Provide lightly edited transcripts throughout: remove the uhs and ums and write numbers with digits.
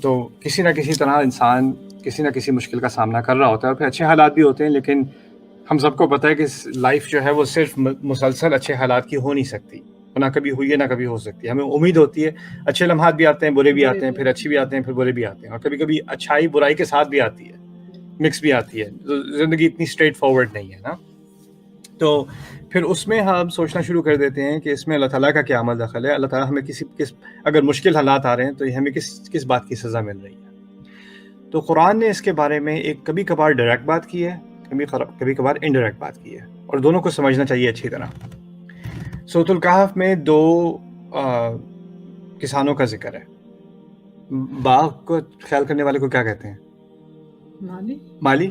تو کسی نہ کسی طرح انسان کسی نہ کسی مشکل کا سامنا کر رہا ہوتا ہے، اور پھر اچھے حالات بھی ہوتے ہیں، لیکن ہم سب کو پتہ ہے کہ لائف جو ہے وہ صرف مسلسل اچھے حالات کی ہو نہیں سکتی، نہ کبھی ہوئی ہے نہ کبھی ہو سکتی ہے۔ ہمیں امید ہوتی ہے، اچھے لمحات بھی آتے ہیں، برے بھی آتے ہیں، پھر اچھی بھی آتے ہیں، پھر برے بھی آتے ہیں، اور کبھی کبھی اچھائی برائی کے ساتھ بھی آتی ہے، مکس بھی آتی ہے۔ زندگی اتنی اسٹریٹ فارورڈ نہیں ہے نا، تو پھر اس میں ہم سوچنا شروع کر دیتے ہیں کہ اس میں اللہ تعالیٰ کا کیا عمل دخل ہے، اللہ تعالیٰ ہمیں اگر مشکل حالات آ رہے ہیں تو ہمیں کس بات کی سزا مل رہی ہے۔ تو قرآن نے اس کے بارے میں ایک کبھی کبھار ڈائریکٹ بات کی ہے، کبھی کبھار انڈائریکٹ بات کی ہے، اور دونوں کو سمجھنا چاہیے اچھی طرح۔ سورۃ الکہف میں 2 کسانوں کا ذکر ہے۔ باغ کو خیال کرنے والے کو کیا کہتے ہیں؟ مالی۔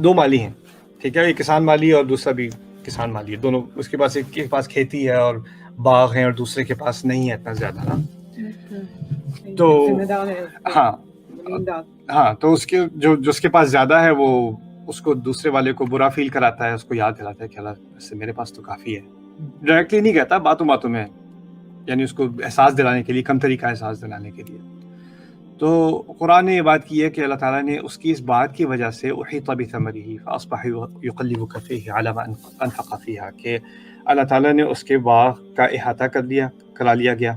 2 مالی ہیں، ٹھیک ہے، ایک کسان مالی اور دوسرا بھی کسان مالی ہے، دونوں اس کے پاس، ایک کے پاس کھیتی ہے اور باغ ہیں اور دوسرے کے پاس نہیں ہے اتنا زیادہ نا، تو ہاں تو اس کے جو اس کے پاس زیادہ ہے وہ اس کو دوسرے والے کو برا فیل کراتا ہے، اس کو یاد دلاتا ہے کہ اللہ اس سے میرے پاس تو کافی ہے۔ ڈائریکٹلی نہیں کہتا، باتوں میں، یعنی اس کو احساس دلانے کے لیے، کم طریقہ احساس دلانے کے لیے۔ تو قرآن نے یہ بات کی ہے کہ اللہ تعالیٰ نے اس کی اس بات کی وجہ سے احیط بثمرہ فاصبح یقلب کفیہ علی ما انفق فیہا، کہ اللہ تعالیٰ نے اس کے باغ کا احاطہ کرا لیا گیا،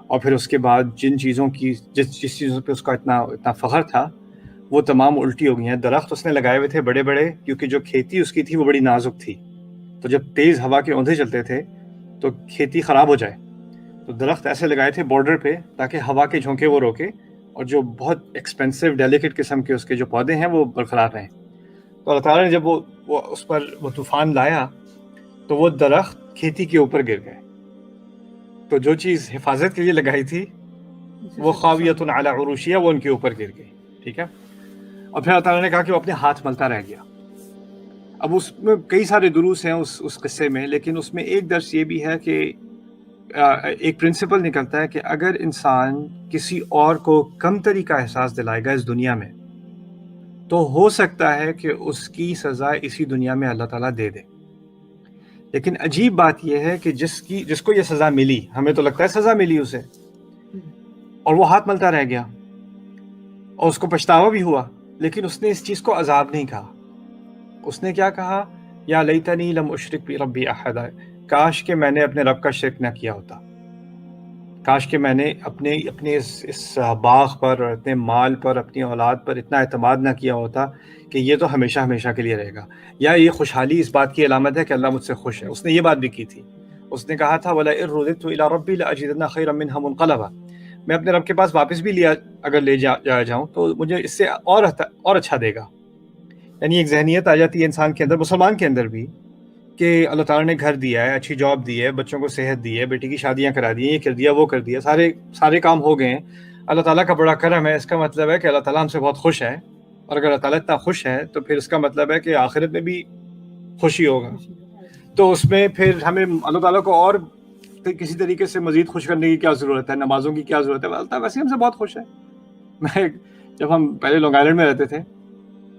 اور پھر اس کے بعد جن چیزوں کی جس چیزوں پہ اس کا اتنا فخر تھا وہ تمام الٹی ہو گئی ہیں۔ درخت اس نے لگائے ہوئے تھے بڑے بڑے، کیونکہ جو کھیتی اس کی تھی وہ بڑی نازک تھی، تو جب تیز ہوا کے اوندھے چلتے تھے تو کھیتی خراب ہو جائے، تو درخت ایسے لگائے تھے بارڈر پہ تاکہ ہوا کے جھونکے وہ روکے، اور جو بہت ایکسپینسو ڈیلیکیٹ قسم کے اس کے جو پودے ہیں وہ برقرار رہیں۔ تو اللہ تعالیٰ نے جب وہ اس پر وہ طوفان لایا تو وہ درخت کھیتی کے اوپر گر گئے، تو جو چیز حفاظت کے لیے لگائی تھی وہ خاویۃ علی عروشیہ، وہ ان کے اوپر گر گئی، ٹھیک ہے۔ اور پھر اللہ تعالیٰ نے کہا کہ وہ اپنے ہاتھ ملتا رہ گیا۔ اب اس میں کئی سارے دروس ہیں اس قصے میں، لیکن اس میں ایک درس یہ بھی ہے کہ ایک پرنسپل نکلتا ہے کہ اگر انسان کسی اور کو کم تری کا احساس دلائے گا اس دنیا میں، تو ہو سکتا ہے کہ اس کی سزا اسی دنیا میں اللہ تعالیٰ دے دے۔ لیکن عجیب بات یہ ہے کہ جس کو یہ سزا ملی، ہمیں تو لگتا ہے سزا ملی اسے، اور وہ ہاتھ ملتا رہ گیا اور اس کو پچھتاوا بھی ہوا، لیکن اس نے اس چیز کو عذاب نہیں کہا۔ اس نے کیا کہا؟ یا لیتنی لم اشرک بربی احدا، کاش کہ میں نے اپنے رب کا شرک نہ کیا ہوتا، کاش کہ میں نے اپنے اس باغ پر اور اپنے مال پر، اپنی اولاد پر اتنا اعتماد نہ کیا ہوتا کہ یہ تو ہمیشہ ہمیشہ کے لیے رہے گا، یا یہ خوشحالی اس بات کی علامت ہے کہ اللہ مجھ سے خوش ہے۔ اس نے یہ بات بھی کی تھی، اس نے کہا تھا وَلَئِن رُدِدتُّ إِلَىٰ رَبِّي لَأَجِدَنَّ خَيْرًا مِّنْهَا مُنقَلَبًا، میں اپنے رب کے پاس واپس بھی اگر لے جاؤں تو مجھے اس سے اور اچھا دے گا۔ یعنی ایک ذہنیت آ جاتی ہے انسان کے اندر، مسلمان کے اندر بھی، کہ اللہ تعالیٰ نے گھر دیا ہے، اچھی جاب دی ہے، بچوں کو صحت دی ہے، بیٹی کی شادیاں کرا دی ہیں، یہ کر دیا وہ کر دیا، سارے کام ہو گئے ہیں، اللہ تعالیٰ کا بڑا کرم ہے، اس کا مطلب ہے کہ اللہ تعالیٰ ہم سے بہت خوش ہے، اور اگر اللہ تعالیٰ اتنا خوش ہے تو پھر اس کا مطلب ہے کہ آخرت میں بھی خوشی ہوگا۔ تو اس میں پھر ہمیں اللہ تعالیٰ کو اور کسی طریقے سے مزید خوش کرنے کی کیا ضرورت ہے، نمازوں کی کیا ضرورت ہے، اللہ تعالیٰ ویسے ہم سے بہت خوش ہے۔ جب ہم پہلے لانگ آئیلینڈ میں رہتے تھے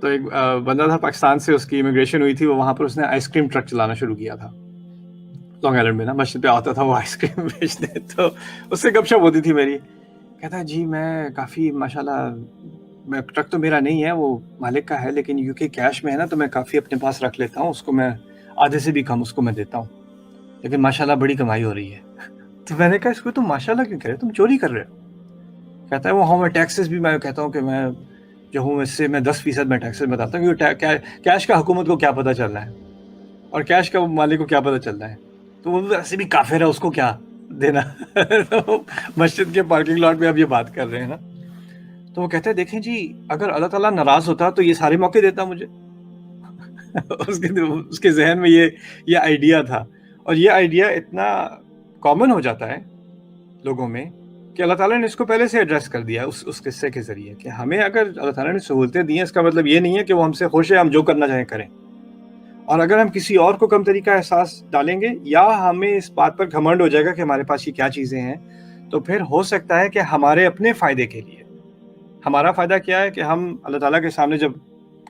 تو ایک بندہ تھا پاکستان سے، اس کی امیگریشن ہوئی تھی، وہ وہاں پر اس نے آئس کریم ٹرک چلانا شروع کیا تھا لانگ آئیلینڈ میں نا، مسجد پہ آتا تھا وہ آئس کریم بیچنے، تو اس سے گپ شپ ہوتی تھی میری، کہتا جی میں کافی ماشاءاللہ ٹرک تو میرا نہیں ہے، وہ مالک کا ہے، لیکن یو کے کیش میں ہے نا، تو میں کافی اپنے پاس رکھ لیتا ہوں، اس کو میں آدھے سے بھی کم اس کو میں دیتا ہوں، لیکن ماشاءاللہ بڑی کمائی ہو رہی ہے۔ تو میں نے کہا اس کو تم ماشاءاللہ کیوں کہہ رہے ہو، تم چوری کر رہے ہو؟ کہتا ہے وہ ہاں میں ٹیکسز بھی میں کہتا ہوں کہ میں جو ہوں اس سے میں 10% میں ٹیکسز بتاتا ہوں، کیونکہ کیش کا حکومت کو کیا پتہ چل رہا ہے اور کیش کا مالک کو کیا پتہ چل رہا ہے، تو وہ ایسے بھی کافر ہے، اس کو کیا دینا۔ مسجد کے پارکنگ لاٹ میں اب یہ بات کر رہے ہیں نا، تو وہ کہتے ہیں دیکھیں جی اگر اللہ تعالیٰ ناراض ہوتا تو یہ سارے موقع دیتا مجھے۔ اس کے ذہن میں یہ آئیڈیا تھا، اور یہ آئیڈیا اتنا کامن ہو جاتا ہے لوگوں میں کہ اللہ تعالیٰ نے اس کو پہلے سے ایڈریس کر دیا اس قصے کے ذریعے کہ ہمیں اگر اللہ تعالیٰ نے سہولتیں دی ہیں، اس کا مطلب یہ نہیں ہے کہ وہ ہم سے خوش ہے، ہم جو کرنا چاہیں کریں، اور اگر ہم کسی اور کو کم طریقہ احساس ڈالیں گے یا ہمیں اس بات پر گھمنڈ ہو جائے گا کہ ہمارے پاس یہ کیا چیزیں ہیں، تو پھر ہو سکتا ہے کہ ہمارے اپنے فائدے کے لیے، ہمارا فائدہ کیا ہے کہ ہم اللہ تعالیٰ کے سامنے جب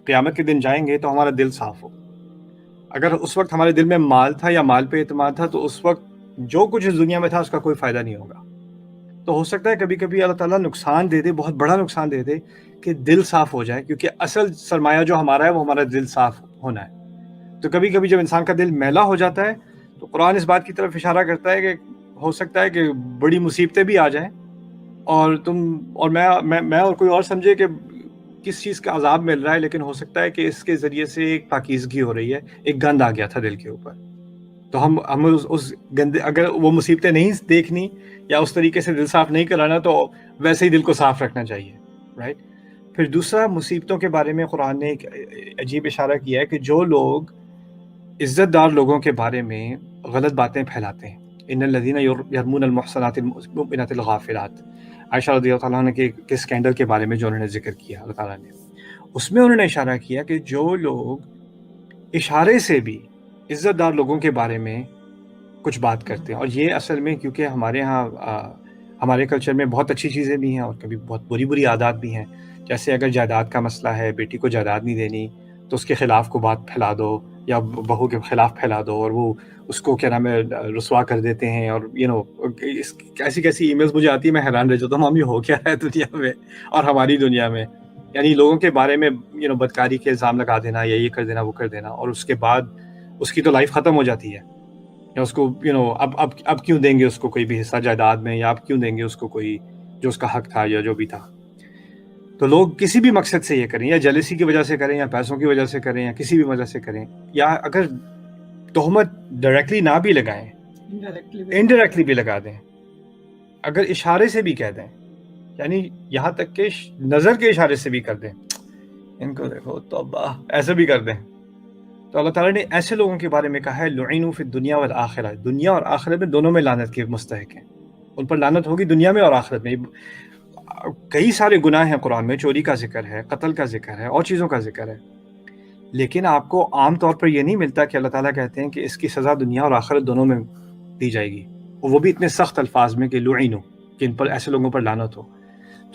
قیامت کے دن جائیں گے تو ہمارا دل صاف ہو۔ اگر اس وقت ہمارے دل میں مال تھا یا مال پہ اعتماد تھا تو اس وقت جو کچھ اس دنیا میں تھا اس کا کوئی فائدہ نہیں ہوگا، تو ہو سکتا ہے کبھی کبھی اللہ تعالیٰ نقصان دے دے، بہت بڑا نقصان دے دے کہ دل صاف ہو جائے، کیونکہ اصل سرمایہ جو ہمارا ہے وہ ہمارا دل صاف ہونا ہے۔ تو کبھی کبھی جب انسان کا دل میلا ہو جاتا ہے تو قرآن اس بات کی طرف اشارہ کرتا ہے کہ ہو سکتا ہے کہ بڑی مصیبتیں بھی آ جائیں اور تم اور میں اور کوئی اور سمجھے کہ کس چیز کا عذاب مل رہا ہے، لیکن ہو سکتا ہے کہ اس کے ذریعے سے ایک پاکیزگی ہو رہی ہے، ایک گند آ گیا تھا دل کے اوپر، تو ہم اس گندے، اگر وہ مصیبتیں نہیں دیکھنی یا اس طریقے سے دل صاف نہیں کرانا تو ویسے ہی دل کو صاف رکھنا چاہیے، رائٹ۔ پھر دوسرا، مصیبتوں کے بارے میں قرآن نے ایک عجیب اشارہ کیا ہے کہ جو لوگ عزت دار لوگوں کے بارے میں غلط باتیں پھیلاتے ہیں، ان الذین یرمون المحصنات المؤمنات الغافلات، عائشہ رضی اللہ عنہ کے اسکینڈل کے بارے میں جو انہوں نے ذکر کیا اللہ تعالیٰ نے، اس میں انہوں نے اشارہ کیا کہ جو لوگ اشارے سے بھی عزت دار لوگوں کے بارے میں کچھ بات کرتے ہیں، اور یہ اصل میں کیونکہ ہمارے ہاں ہمارے کلچر میں بہت اچھی چیزیں بھی ہیں اور کبھی بہت بری عادات بھی ہیں، جیسے اگر جائیداد کا مسئلہ ہے، بیٹی کو جائیداد نہیں دینی تو اس کے خلاف کو بات پھیلا دو یا بہو کے خلاف پھیلا دو، اور وہ اس کو کیا نام ہے رسوا کر دیتے ہیں، اور ایسی کیسی ای میلز مجھے آتی ہے، میں حیران رہ جاتا ہوں، مامی ہو کیا ہے دنیا میں اور ہماری دنیا میں، یعنی لوگوں کے بارے میں بدکاری کے الزام لگا دینا یا یہ کر دینا وہ کر دینا، اور اس کے بعد اس کی تو لائف ختم ہو جاتی ہے، یا اس کو اب کیوں دیں گے اس کو کوئی بھی حصہ جائیداد میں، یا اب کیوں دیں گے اس کو کوئی جو اس کا حق تھا یا جو بھی تھا۔ تو لوگ کسی بھی مقصد سے یہ کریں، یا جیلسی کی وجہ سے کریں، یا پیسوں کی وجہ سے کریں، یا کسی بھی وجہ سے کریں، یا اگر تہمت ڈائریکٹلی نہ بھی لگائیں، انڈائریکٹلی بھی لگا دیں، اگر اشارے سے بھی کہہ دیں، یعنی یہاں تک کہ نظر کے اشارے سے بھی کر دیں، ان کو دیکھو توبہ، ایسے بھی کر دیں، تو اللہ تعالیٰ نے ایسے لوگوں کے بارے میں کہا ہے لعنوا فی الدنیا والآخرہ، دنیا اور آخرت میں دونوں میں لعنت کے مستحق ہیں، ان پر لعنت ہوگی دنیا میں اور آخرت میں۔ کئی سارے گناہ ہیں قرآن میں، چوری کا ذکر ہے، قتل کا ذکر ہے، اور چیزوں کا ذکر ہے، لیکن آپ کو عام طور پر یہ نہیں ملتا کہ اللہ تعالیٰ کہتے ہیں کہ اس کی سزا دنیا اور آخرت دونوں میں دی جائے گی، اور وہ بھی اتنے سخت الفاظ میں کہ لعنوا، کہ ان پر ایسے لوگوں پر لعنت ہو۔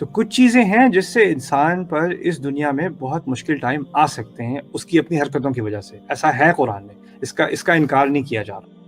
تو کچھ چیزیں ہیں جس سے انسان پر اس دنیا میں بہت مشکل ٹائم آ سکتے ہیں، اس کی اپنی حرکتوں کی وجہ سے، ایسا ہے قرآن میں، اس کا انکار نہیں کیا جا رہا۔